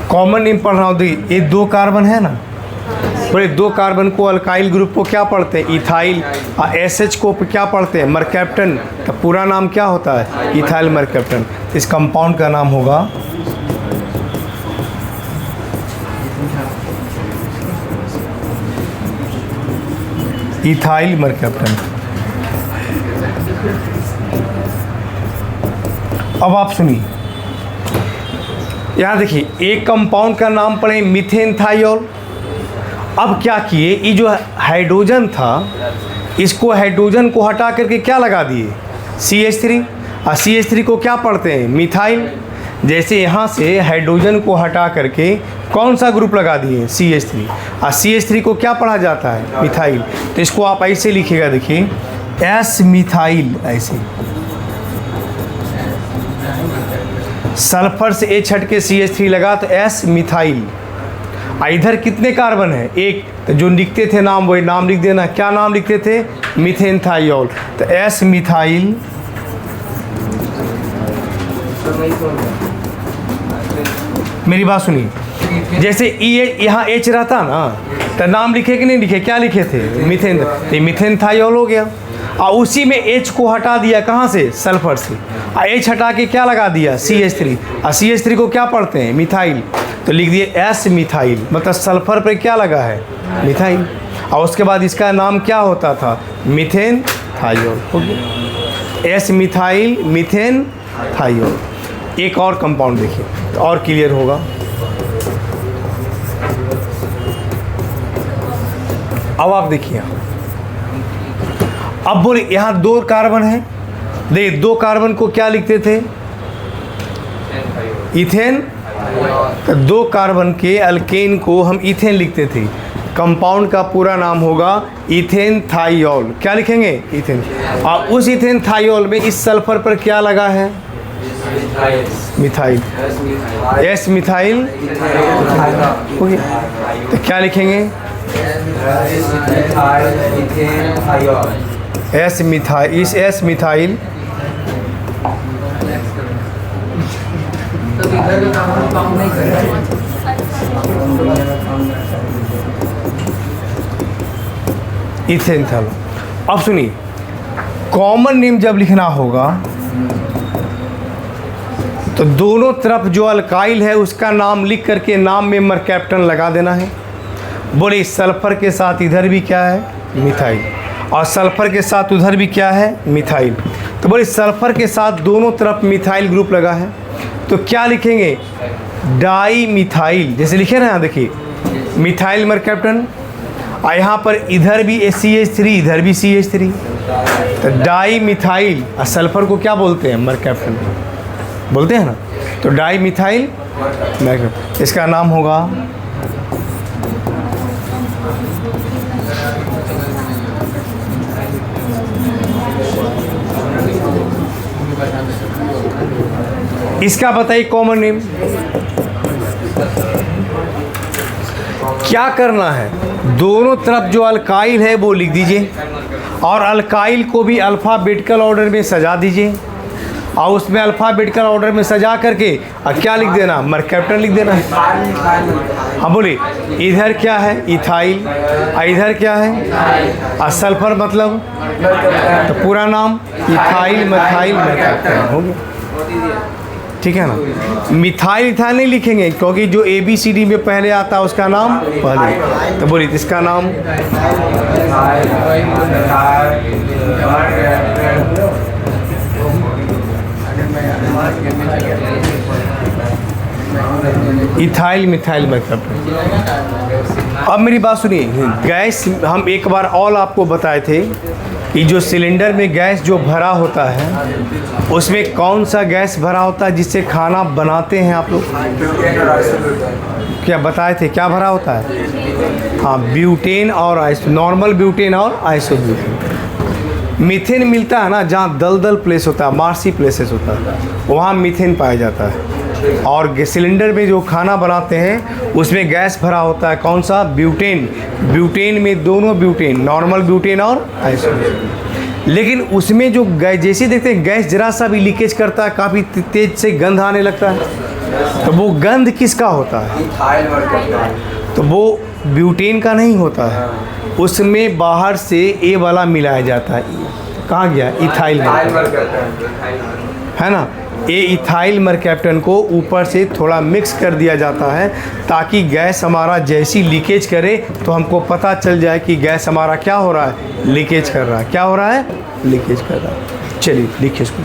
Speaker 1: कॉमन नेम पढ़ रहा हूँ, देखिए ये 2 कार्बन है ना, बोले 2 कार्बन को अल्काइल ग्रुप को क्या पढ़ते हैं? इथाइल। और SH को क्या पढ़ते हैं? मरकैप्टन। तो पूरा नाम क्या होता है? Ethyl mercaptan. इस कंपाउंड का नाम होगा इथाइल मरकैप्टन। अब आप सुनिए, यहाँ देखिए एक कंपाउंड का नाम पढ़े मीथेन थाइऑल। अब क्या किए, ये जो हाइड्रोजन था, इसको हाइड्रोजन को हटा करके क्या लगा दिए? CH3। और CH3 को क्या पढ़ते हैं? मिथाइल। जैसे यहाँ से हाइड्रोजन को हटा करके कौन सा ग्रुप लगा दिए? CH3। और CH3 को क्या पढ़ा जाता है? मिथाइल। तो इसको आप ऐसे लिखिएगा, देखिए S मिथाइल। ऐसे सल्फर से H हट के CH3 लगा तो S मिथाइल। इधर कितने कार्बन है? एक। तो जो लिखते थे नाम वही नाम लिख देना। क्या नाम लिखते थे? मीथेन थाइऑल। तो S मिथाइल। मेरी बात सुनिए, जैसे यहाँ H रहता ना, तो नाम लिखे कि नहीं लिखे? क्या लिखे थे? मीथेन। तो मीथेन थाइऑल हो गया। और उसी में H को हटा दिया, कहाँ से? सल्फर से। और H हटा के क्या लगा दिया? CH3। और CH3 को क्या पढ़ते हैं? मिथाइल। तो लिख दिए S मिथाइल, मतलब सल्फर पे क्या लगा है? मिथाइल। और उसके बाद इसका नाम क्या होता था? मीथेन थाइऑल हो गया। S methyl methane thiol. एक और कंपाउंड देखिए तो और क्लियर होगा। अब आप देखिए, अब बोले यहाँ 2 कार्बन है, देखिए 2 कार्बन को क्या लिखते थे? इथेन। तो 2 कार्बन के अल्केन को हम इथेन लिखते थे। कंपाउंड का पूरा नाम होगा इथेन थाइऑल। क्या लिखेंगे? इथेन। और उस इथेन थाइऑल में इस सल्फर पर क्या लगा है? मिथाइल। S मिथाइल हो गया। तो क्या लिखेंगे? S methyl. इस S मिथाइल इथेन था। अब सुनिए, कॉमन नेम जब लिखना होगा तो दोनों तरफ जो अल्काइल है उसका नाम लिख करके नाम में मरकैप्टन लगा देना है। बोले सल्फर के साथ इधर भी क्या है? मिथाइल। और सल्फर के साथ उधर भी क्या है? मिथाइल। तो बोले सल्फर के साथ दोनों तरफ मिथाइल ग्रुप लगा है, तो क्या लिखेंगे? Di methyl. जैसे लिखे ना, यहाँ देखिए मिथाइल मरकैप्टन। और यहाँ पर इधर भी CH3, इधर भी CH3, तो डाई मिथाइल। और सल्फर को क्या बोलते हैं? मरकैप्टन बोलते हैं ना। तो डाई मिथाइल मरकैप्टन। इसका नाम होगा इसका बताइए कॉमन नेम क्या करना है, दोनों तरफ जो अल्काइल है वो लिख दीजिए और अल्काइल को भी अल्फ़ाबेटिकल ऑर्डर में सजा दीजिए और उसमें अल्फ़ाबेटिकल ऑर्डर में सजा करके और क्या लिख देना, मर्कैप्टन लिख देना। हाँ बोलिए, इधर क्या है इथाइल और इधर क्या है और सल्फर मतलब तो पूरा नाम इथाइल मिथाइल मर्कैप्टन हो गया, ठीक है ना। मिथाइल इथाइल नहीं लिखेंगे क्योंकि जो ABCD में पहले आता है उसका नाम पहले, तो बोलिए इसका नाम इथाइल मिथाइल मर्कैप्टन। अब मेरी बात सुनिए, गैस हम एक बार और आपको बताए थे कि जो सिलेंडर में गैस जो भरा होता है उसमें कौन सा गैस भरा होता है जिससे खाना बनाते हैं आप लोग, क्या बताए थे, क्या भरा होता है? हाँ, ब्यूटेन और नॉर्मल ब्यूटेन और आइसोब्यूटेन। मीथेन मिलता है ना जहाँ दलदल प्लेस होता है, मार्सी प्लेसेस होता है, वहाँ मीथेन पाया जाता है। और सिलेंडर में जो खाना बनाते हैं उसमें गैस भरा होता है, कौन सा? ब्यूटेन। ब्यूटेन में दोनों ब्यूटेन, नॉर्मल ब्यूटेन और आइसोब्यूटेन। लेकिन उसमें जो गैस, जैसे देखते हैं गैस जरा सा भी लीकेज करता है, काफ़ी तेज से गंध आने लगता है, तो वो गंध किसका होता है? तो वो ब्यूटेन का नहीं होता है, उसमें बाहर से ए वाला मिलाया जाता है। कहाँ गया? इथाइल है ना। ए इथाइल मर्कैप्टन को ऊपर से थोड़ा मिक्स कर दिया जाता है ताकि गैस हमारा जैसी लीकेज करे तो हमको पता चल जाए कि गैस हमारा क्या हो रहा है, लीकेज कर रहा है। क्या हो रहा है? लीकेज कर रहा है। चलिए लिखिए इसको।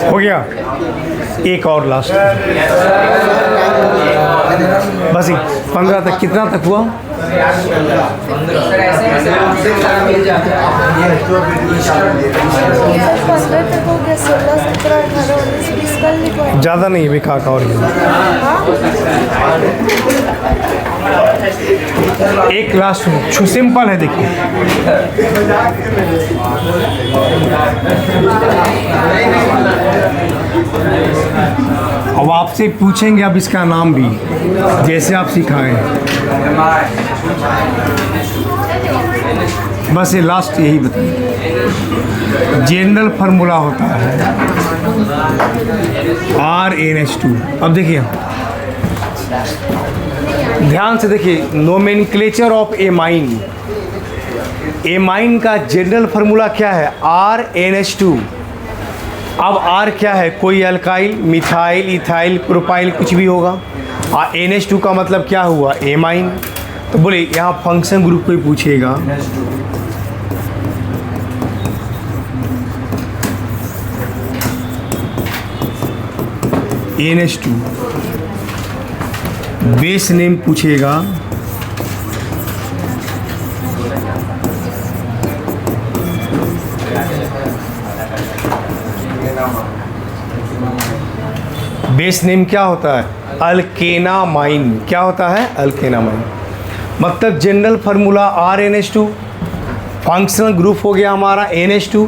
Speaker 1: हो गया। एक और लास्ट, बस 15 तक। कितना तक हुआ? ज़्यादा नहीं भी का और एक लास्ट सिंपल है, देखिए। अब आपसे पूछेंगे अब इसका नाम भी, जैसे आप सिखाएं। बस ये लास्ट यही बताइए। जनरल फार्मूला होता है RnH2। अब देखिए, ध्यान से देखिए, नोमेनक्लेचर ऑफ एमाइन। एमाइन का जनरल फार्मूला क्या है? RnH2। अब R क्या है? कोई अल्काइल, मिथाइल, इथाइल, प्रोपाइल कुछ भी होगा। और NH2 का मतलब क्या हुआ? एमाइन। तो बोले यहाँ फंक्शन ग्रुप कोई पूछेगा NH2, बेस नेम पूछेगा बेस नेम क्या होता है? अल्केनामाइन। क्या होता है? अल्केनामाइन। मतलब general formula RNH2, functional group हो गया हमारा NH2,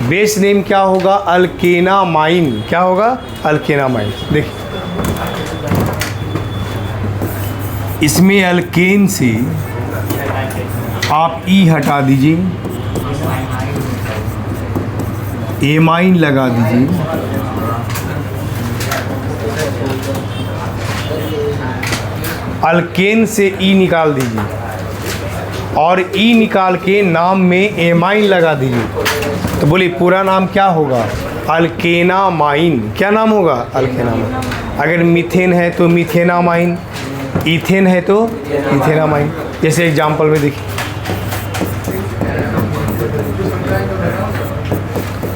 Speaker 1: बेस नेम क्या होगा? अल्केनामाइन। क्या होगा? अल्केनामाइन। देखिए इसमें अल्केन से आप ई हटा दीजिए, एमाइन लगा दीजिए, अल्केन से ई निकाल दीजिए और ई निकाल के नाम में एमाइन लगा दीजिए। तो बोलिए पूरा नाम क्या होगा? अल्केनामाइन। क्या नाम होगा? अल्केनामाइन। अगर मीथेन है तो मीथेनामाइन, इथेन है तो इथेनामाइन। जैसे एग्जांपल में देखिए,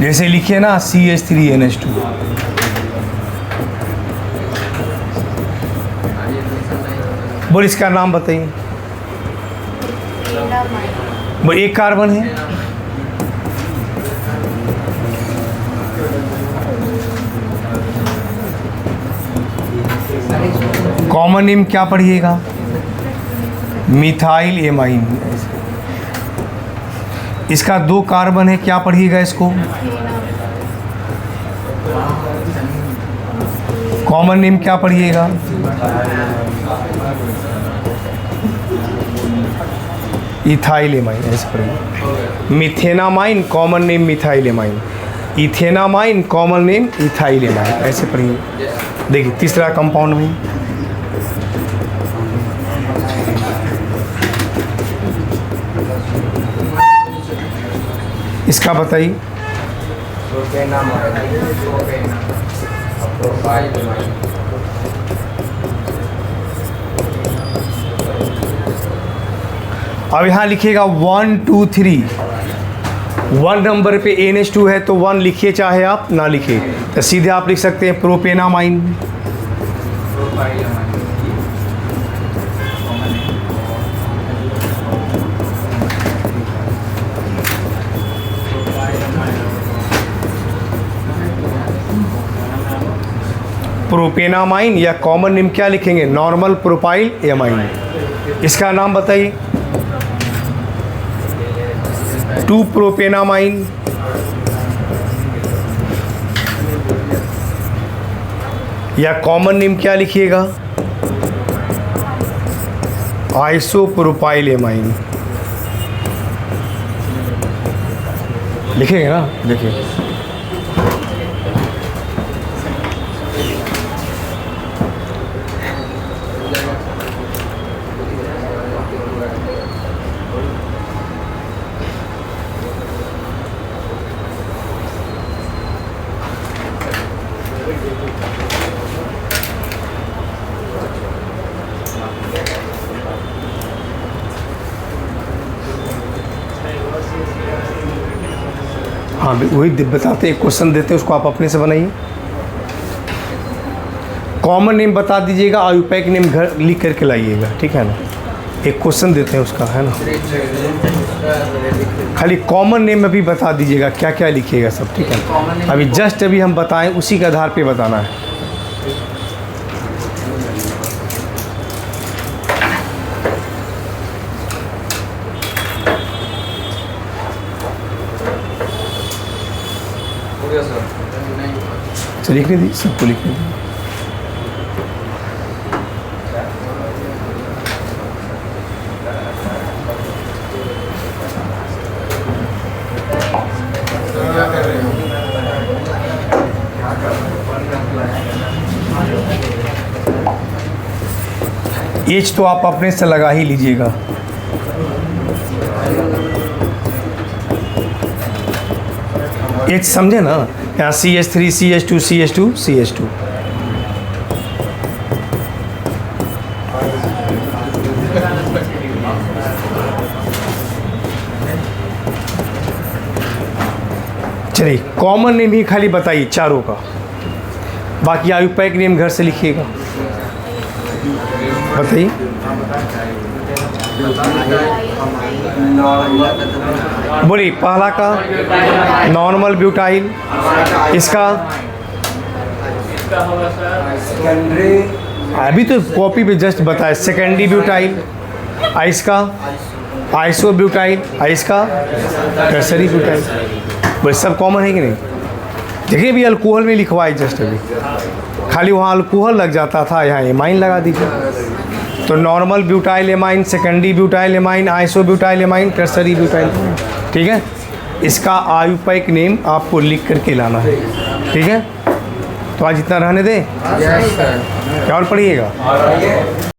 Speaker 1: जैसे लिखिए ना CH3NH2, बोल इसका नाम बताइए। वो एक कार्बन है, कॉमन नेम क्या पढ़िएगा? Methyl amine. इसका 2 कार्बन है, क्या पढ़िएगा इसको? कॉमन नेम क्या पढ़िएगा? Ethyl amine. ऐसे पढ़िए, methenamine common name methyl amine, ethanamine common name ethyl amine. ऐसे पढ़िए। देखिए तीसरा कंपाउंड में इसका बताइए। अब यहाँ लिखिएगा 1 2 3। 1 नंबर पे NH2 है तो 1 लिखिए, चाहे आप ना लिखिए, तो सीधे आप लिख सकते हैं प्रोपेनामाइन। प्रोपेनामाइन या कॉमन नेम क्या लिखेंगे? Normal propyl amine. इसका नाम बताइए। 2 प्रोपेनामाइन, या कॉमन नेम क्या लिखिएगा? Isopropyl amine. लिखेंगे ना? देखिए हाँ वही बताते, एक क्वेश्चन देते हैं उसको आप अपने से बनाइए। कॉमन नेम बता दीजिएगा, आयुपैक नेम घर लिख करके लाइएगा, ठीक है ना? एक क्वेश्चन देते हैं उसका, है ना? खाली कॉमन नेम अभी बता दीजिएगा क्या क्या लिखिएगा सब, ठीक है? अभी जस्ट अभी हम बताएं उसी के आधार पे बताना है। तो लिखने दी, सबको लिखने दी। एच तो आप अपने से लगा ही लीजिएगा। एच समझे ना? यहाँ CH3 CH2 CH2 CH2। चलिए कॉमन नेम ही खाली बताइए चारों का। बाकी आयुपैक नेम घर से लिखिएगा। बताइए। बोलिए, पहला का नॉर्मल ब्यूटाइल, इसका अभी तो कॉपी पे जस्ट बताया सेकेंडरी ब्यूटाइल, इसका आइसो ब्यूटाइल, इसका टर्सरी ब्यूटाइल। बस सब कॉमन है कि नहीं? देखिए भी अल्कोहल में लिखवाए जस्ट अभी, खाली वहाँ अल्कोहल लग जाता था, यहाँ एमाइन लगा दीजिए। तो normal butyl amine, secondary butyl amine, iso butyl amine, tertiary butyl. ठीक है, इसका आयुपैक नेम आपको लिख करके लाना है। ठीक है, तो आज इतना रहने दें, क्या और पढ़िएगा।